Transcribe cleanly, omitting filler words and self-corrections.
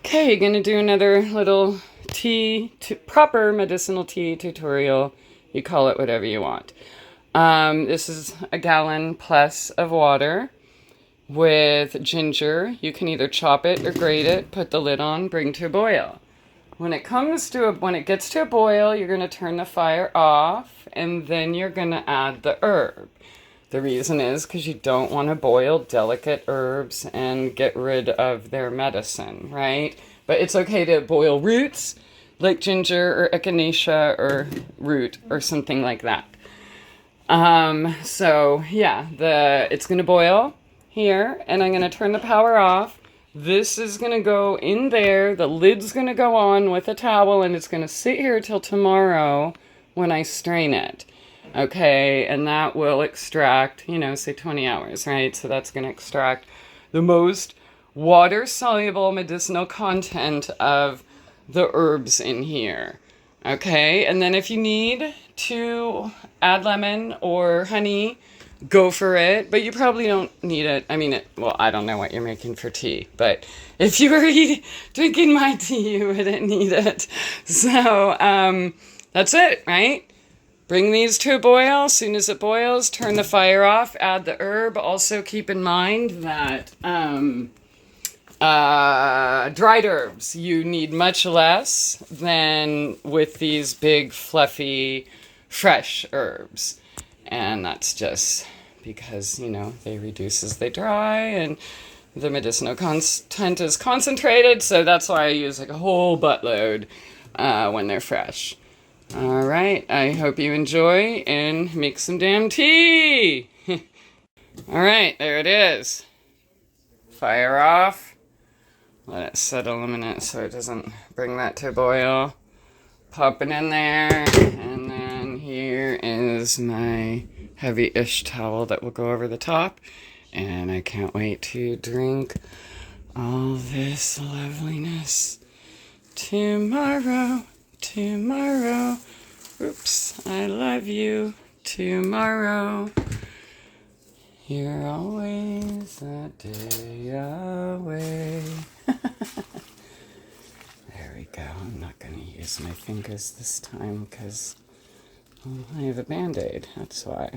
Okay, gonna do another little proper medicinal tea tutorial. You call it whatever you want. This is a gallon plus of water with ginger. You can either chop it or grate it, put the lid on, bring to a boil. When it gets to a boil, you're gonna turn the fire off, and then you're gonna add the herb. The reason is because you don't want to boil delicate herbs and get rid of their medicine, right? But it's okay to boil roots like ginger or echinacea or root or something like that. So yeah, it's going to boil here, and I'm going to turn the power off. This is going to go in there. The lid's going to go on with a towel, and it's going to sit here till tomorrow when I strain it. Okay, and that will extract, say 20 hours, right? So that's going to extract the most water-soluble medicinal content of the herbs in here. Okay, and then if you need to add lemon or honey, go for it. But you probably don't need it. I mean, I don't know what you're making for tea, but if you were drinking my tea, you wouldn't need it. So that's it, right? Bring these to a boil. As soon as it boils, turn the fire off, add the herb. Also keep in mind that dried herbs, you need much less than with these big, fluffy, fresh herbs. And that's just because, they reduce as they dry and the medicinal content is concentrated. So that's why I use like a whole buttload when they're fresh. All right, I hope you enjoy and make some damn tea. All right, there it is. Fire off. Let it settle a minute so it doesn't bring that to a boil. Pop it in there, and then here is my heavy-ish towel that will go over the top. And I can't wait to drink all this loveliness tomorrow. Oops, I love you. Tomorrow. You're always a day away. There we go. I'm not going to use my fingers this time because I have a Band-Aid. That's why.